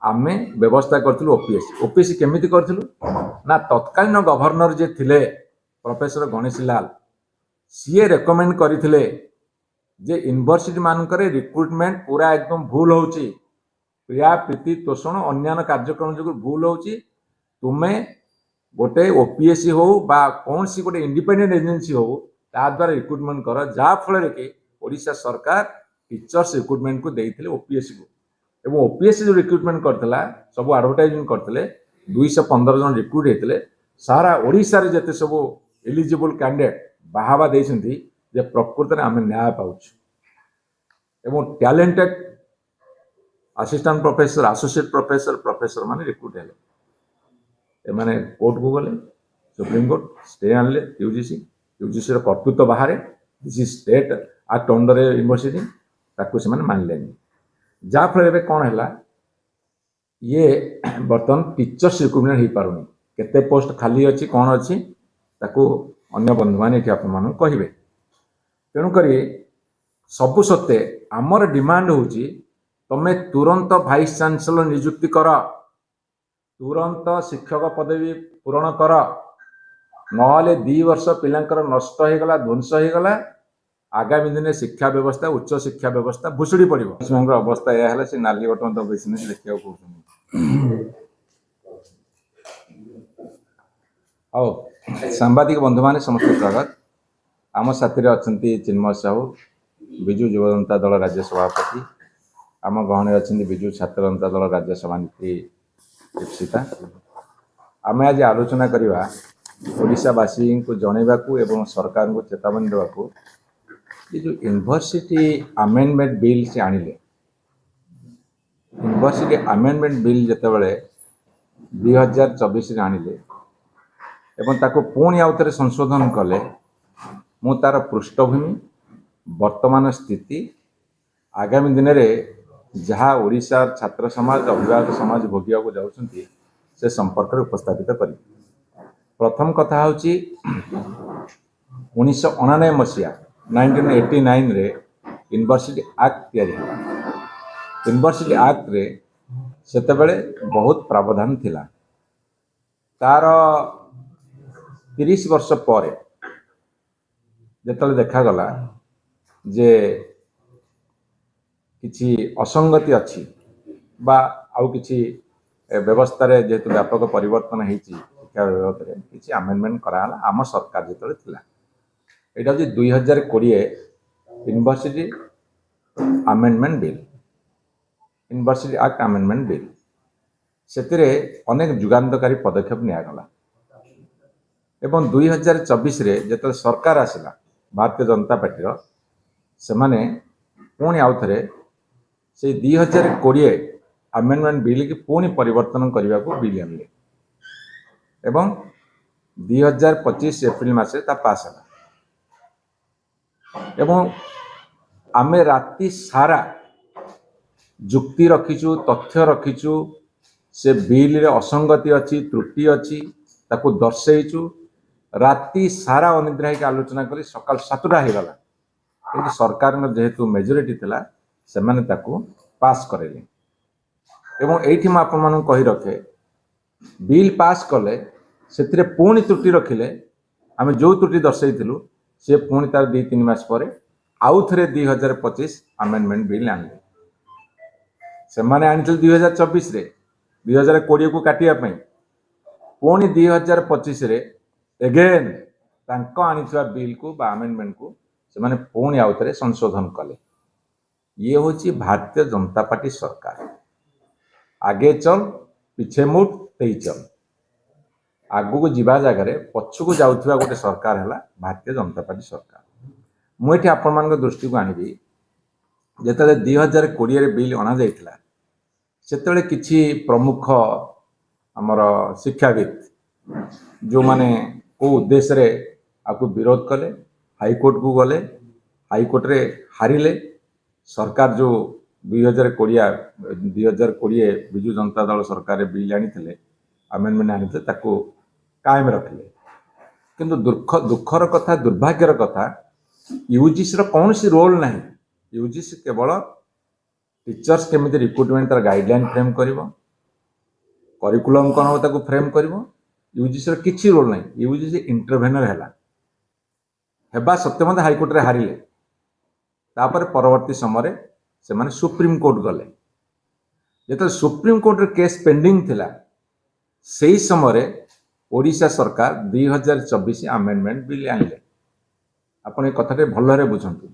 आमे व्यवस्था करथिलु ओपीएससी केमिति करथिलु ना तत्कालीन गवर्नर जे थिले professor Ganesh Lal CA recommend करथिले जे यूनिवर्सिटी मानकरे रिक्रुटमेंट पूरा एकदम भूल होउची प्रिया प्रीति तोषण अन्य कार्यक्रम जो भूल होउची तुमे गोटे ओपीएससी हो बा कौन सी गोटे इंडिपेंडेंट एजेंसी हो ता द्वारा रिक्रुटमेंट कर जा फल के ओडिशा सरकार टीचर्स रिक्रुटमेंट को देइथिले ओपीएससी को एवं ओपीएससी जो रिक्रुटमेंट करथिला सब एडवर्टाइजमेंट करथिले 215 जन रिक्रुट हेतिले सारा ओडिशा रे जते सब एलिजिबल कैंडिडेट बाहावा देइसंती जे प्रकृति आम न्याय पाउछु एवं talented assistant professor associate professor माने रिक्रुट हेले एमाने कोर्ट को गले सुप्रीम कोर्ट स्टे आनले यूजीसी रो कर्तृत्व बाहर this is state act under university ताकू से माने मानलेनी जा फल कौन है ये बर्तमान टीचर्स रिक्रुटमेंट हो पारुनी केते पोस्ट खाली अच्छी कौन अच्छी ताकू अन्य बंधु मैंने कहे तेणुक सबु सत्ते आमर डिमांड होची तमे तुरंत वाइस चांसलर नियुक्ति कर तुरंत शिक्षक पदवी पूरण कर नहले 2 वर्ष पिलांकर नष्ट हो गला ध्वंस हो गला आगामी दिन शिक्षा व्यवस्था उच्च शिक्षा व्यवस्था भुसुड़ी पड़ो अवस्था यह है नाली बटन तो बिजनेस देखा कहते सांबादिक बंधु मैंने समस्त स्वागत आम साथी अच्छा चिन्मय साहू विजु युव जनता दल राज्य सभापति आम गहणे अच्छा विजु छात्र जनता दल राज्य सभानेत्री दीक्षिता आम आज आलोचना करवा ओडिशावासी को जनइबा एवं सरकार को चेतावनी देवाक ये जो यूनिवर्सिटी अमेंडमेंट बिल से आनिले यूनिवर्सिटी अमेंडमेंट बिल जितेबाला 2024 आनिले एवं ताको पुणी आउथरे संशोधन कले मु तार पृष्ठभूमि वर्तमान स्थिति आगामी दिन में जहाँ ओडिशा छात्र समाज अभिभावक समाज भोगिया को जाउछंती से संपर्क उपस्थापित करी प्रथम कथा होची 1999 मसीहा 1989 रे यूनिवर्सिटी एक्ट तैयारी यूनिवर्सिटी एक्ट रे सेते बेले बहुत प्रावधान थिला तार 30 वर्ष पर जेतले देखा गला जे किछि असंगति अछि बा आउ किछि व्यवस्था रे जेतु व्यापक परिवर्तन हेछि शिक्षा व्यवस्था रे किछि अमेंडमेंट कराला आम सरकार जेतले थिला एटा जे 2020 university amendment bill university act amendment bill से अनेक जुगान्तकारी पदक्षेप निगला एवं 2024 रे जेतले सरकार आसिला भारतीय जनता पार्टी से माने पुणी आउ थे से 2020 अमेंडमेंट बिल की पुणी परिवर्तन करने को बिल आनले एवं 2025 एप्रिल मासे ता पास है एवं आमे राति सारा जुक्ति रखीचु तथ्य रखीचु से बिल रे असंगति अच्छी त्रुटि अच्छी ताको दर्शेचु राति सारा अनिद्रा के आलोचना करी सकाल 7टा हो गला कि सरकार जेहेतु मेजोरिटी थिला से माने ताको पास करेले एवं एठी म आपन मानु कहि रखे बिल पास कले सेतिरे पुणी त्रुटि रखिले आमे जो त्रुटि दर्शेइथिलु से पुणी तार 2-3 मास पर आउ थे 2025 अमेंडमेंट बिल आनले से माने आनिथिल 2024 रे 2020 को काटिया पई पुणी 2025 रे एगेन तांको आनिथिबा बिल को बा अमेंडमेंट को से माने पुणी आउ थे संशोधन कले ये होची भारतीय जनता पार्टी सरकार आगे चल पीछे मुड़ तेई चल आगु को जीवा जगह पछु को जाउथिबा गोटे सरकार है भारतीय जनता पार्टी सरकार मुझे आपण मान दृष्टि को आनबी जिते 2020 बिल अणा जाइथिला सेतेबेले किछि प्रमुख आमर शिक्षाविद जो माने को उद्देश्य रे आपको विरोध कले हाईकोर्ट को गले हाईकोर्ट रे हारिले सरकार जो 2020 विजु जनता दल सरकार बिल आनी अमेंडमेंट आनी ताको कायम रखिले किंतु दुखर कथा दुर्भाग्यर कथा यूजीसी कौन सी रोल ना यूजीसी केवल टीचर्स केमिति रिक्रुटमेंट तार गाइडलाइन फ्रेम करिवो करिकुलम कौन हो ताको फ्रेम करिवो यूजीसी किसी रोल नहीं यूजीसी इंटरभेनर है हेबा सत्य मत हाईकोर्ट रे हारिले तापर परवर्ती समय से माने सुप्रीम कोर्ट गले जो सुप्रीम कोर्ट रे केस पेंडिंग थिला सही समय ओडिशा सरकार 2024 आमेंडमेंट बिल आनले आपण ए कथाटे भलरे बुझंतु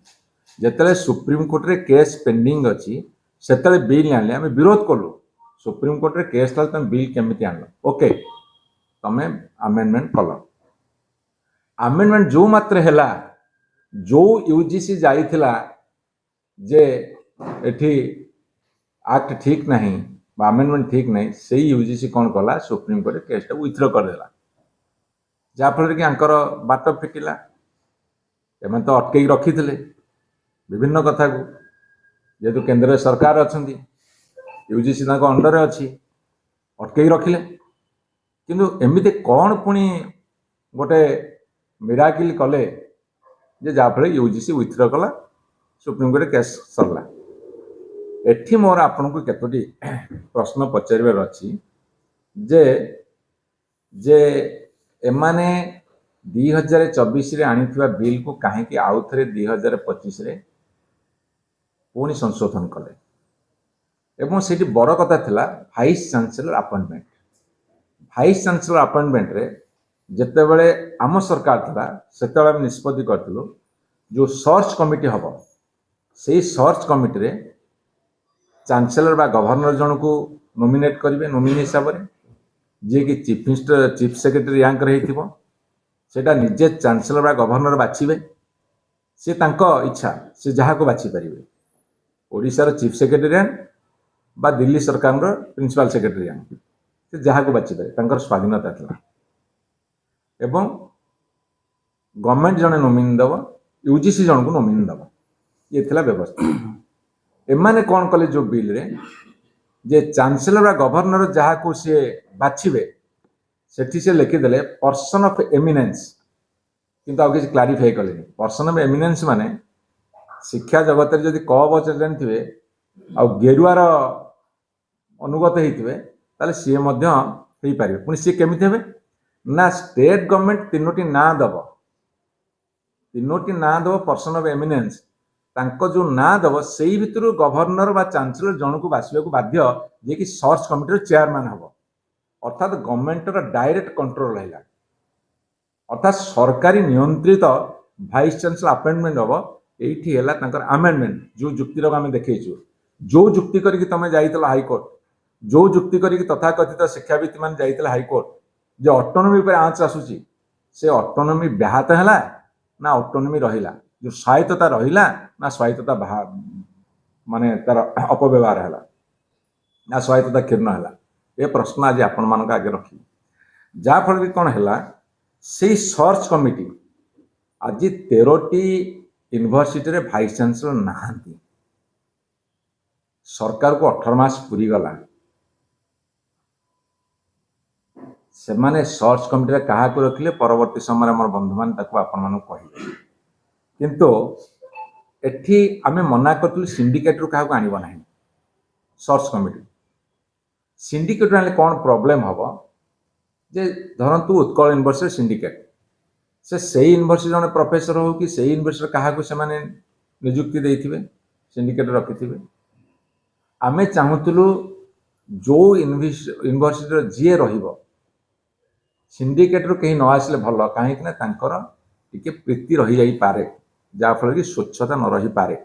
जेतले सुप्रीम कोर्ट रे केस पेंडिंग अछि सेतले बिल आनले आमे विरोध करलु सुप्रीम कोर्ट रे केस ताल तम बिल केमिति आनलो ओके तमे आमेंडमेंट कलो आमेंडमेंट जो मात्र हैला जो यूजीसी जाइथिला जे एठी एक्ट ठीक नहीं आमेंडमेंट ठीक नहीं से यूजीसी कौन कला सुप्रीम कोर्ट केस टा विथड्र कर देला जाफल कि आंकर बाट फिटिला एमन तो अटकई रखी थे विभिन्न कथा को जेहेतु केंद्र सरकार अच्छी यूजीसी अंडर अच्छी अटकई रखिले किंतु एमती कौन पुणी गोटे मिराकिल कले जे जाफल यूजीसी विथड्र कला सुप्रीम कोर्ट केस सरला एठी मोर आपन को केतोटी प्रश्न पचारिबार अछि जे जे एमाने 2024 रे आनिथिबा बिल को काहे कि आउ थरे 2025 रे पुणी संशोधन कले एवं सेठी बड़ कथा थिला वाइस चांसलर अपॉइंटमेंट रे जेते बेले आम सरकार थिला सेते बेले निष्पत्ति करथिलु जो सर्च कमिटी हबो सेही सर्च कमिटी रे चांसलर बा गवर्नर जन को नोमिनेट करेंगे नोमिनी हिसाब से जी कि चीफ सेक्रेटरी रैंक रही सेटा निजे चांसलर बा गवर्नर बाछिबे से तांको इच्छा से जहाँ को बाछि पारिबे ओडिशार चीफ सेक्रेटरी रैंक बा दिल्ली सरकार प्रिंसिपल सेक्रेटरी रैंक से जहाँ को बाछि पारे तांकर स्वाधीनता था एवं गवर्नमेंट जने नोमिनी दब यूजीसी जन को नोमिनी दब ये थिला व्यवस्था एमाने कौन कले जो बिल रे जे चांसलर बा गवर्नर जहाँ को सी बाछिबे सेठी से लिखिदेले पर्सन ऑफ एमिनेंस किंतु आगे क्लारिफाई कले पर्सन ऑफ एमिनेंस माने शिक्षा जगत रे जदि क बचन थे आ गेरुआर अनुगत होइथिबे ताले सी मध्य हेई पारिबे पुनी सी केमिति हेबे ना स्टेट गवर्नमेंट तीनोटी ना दब पर्सन ऑफ एमिनेंस तांको जो ना दब से भितर गवर्नर बा चांसलर जन को बासिबा को बाध्य जे कि सर्च कमिटी चेयरमैन हम अर्थात गवर्नमेंट डायरेक्ट कंट्रोल रहा अर्थात सरकारी नियंत्रित वाइस चांसलर अपॉइंटमेंट हम ये आमेंडमेंट जो जुक्ति आम देखु जो जुक्ति करके तुम जाइल हाईकोर्ट जो जुक्ति करके तथाकथित शिक्षावित मान जाइल हाईकोर्ट जो ऑटोनॉमी पर आँच आसूची से ऑटोनॉमी व्याहत है ना ऑटोनॉमी रहिला जो स्वायत्तता रहिला ना स्वायत्तता माने तार अपव्यवहार है ना स्वायत्तता क्षीर्ण है ये प्रश्न आज आपण मान आगे रखी जहाँफल कौन है से सर्च कमिटी आज 13टी यूनिवर्सिटी रे वाइस चांसलर नहांती सरकार को 18 मास पूरी गला से माने सर्च कमिटी रे कहा को रखिले परवर्ती समय मोर बंधु मान ताको आपण मानु कहिबे किंतु एठी आमे मना करथुल सिंडिकेट रो कहा को आनिबो नाही सर्च कमिटी सिंडिकेट आले कौन प्रॉब्लम हबो जे धरंतु उत्कल यूनिवर्सिटी सिंडिकेट से यूनिवर्सिटी जन प्रोफेसर हो कि से यूनिवर्सिटी कहा को से माने नियुक्ति देथिबे सिंडिकेट रखिथिबे आमे चाहूतलु जो यूनिवर्सिटी जीए रहिबो सिंडिकेट रो कहीं न आसले भल कहीं ना तांकर टिके प्रीति रही जाई पारे जाफल कि स्वच्छता न रही पारे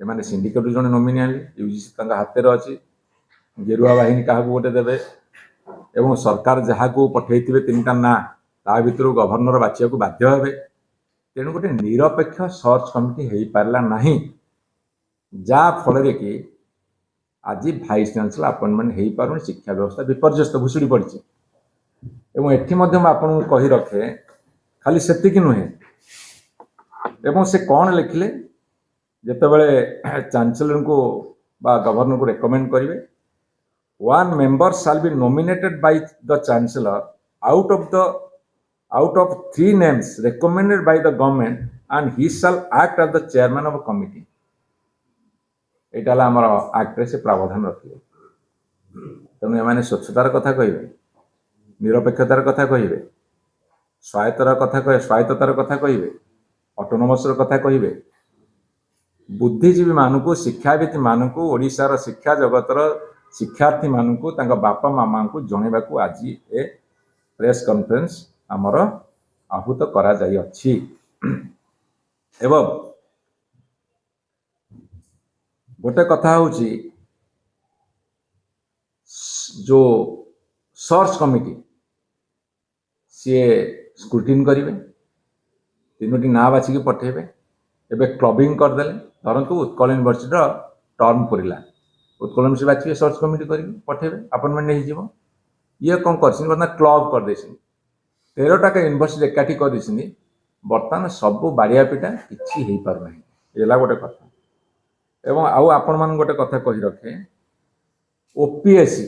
एमाने सिंडिकेट जन नोमिनी आनले यूजीसी तांका हाथ में अच्छी गेरुआ बाहिनी क्या गोटे देवे एवं सरकार जहाँ को पठे तीन ना ता भर गवर्नर बाछिया को बाध्य हे तेणु गोटे निरपेक्ष सर्च कमिटी हो पारा ना जाफल कि आज वाइस चांसलर अपॉइंटमेंट हो पार शिक्षा व्यवस्था विपर्यस्त भुशुड़ी पड़ी एवं एटी आपको कही रखे खाली सेतिकी नुहे एवं से कौन लिखिले जितेबाला चांसलर को बा गवर्नर को रेकमेंड करेंगे one member shall be nominated by the chancellor out of 3 names recommended by the government and he shall act as the chairman of a committee एटा ला हमर एक्ट रे से प्रावधान रखिले ତେଣୁ ଏମାନେ ସ୍ୱଚ୍ଛତାର କଥା କହିବେ, ନିରପେକ୍ଷତାର କଥା କହିବେ, ସ୍ୱାୟତ୍ତତାର କଥା କହିବେ, ଅଟୋନୋମସର କଥା କହିବେ। ବୁଦ୍ଧିଜୀବୀ ମାନଙ୍କୁ, ଶିକ୍ଷାବିତ ମାନଙ୍କୁ, ଓଡ଼ିଶାର ଶିକ୍ଷା ଜଗତର ଶିକ୍ଷାर्थୀ ମାନଙ୍କୁ, ତାଙ୍କ ବାପା ମାମାଙ୍କୁ ଜଣେଇବାକୁ ଆଜି ଏ ପ୍ରେସ୍ କନଫରେନ୍ସ ଆମର ଆହୁତ କରାଯାଇଅଛି। ଏବଂ ଗୋଟେ କଥା ହେଉଛି जो सर्च कमिटी सी स्क्रुटिन करेंगे, 3टी ना बाछिकी पठेबे। एबे क्लबिंग करदेले, धरतु उत्कल यूनिवर्सिटी टर्म पुरला, उत्कल यूनिवर्सिटी बाछिके सर्च कमिटी करेंगे पठेबे, अपॉइंटमेंट नहीं जीवो। ये कौन कर क्लब कर 13टा यूनिवर्सिटी एकाठी कर बर्तमान सबू बाड़िया पिटा किसी हो पार ना, ये गोटे कथा। एवं आउ आपण मान गोटे कथा कही रखे, ओपीएससी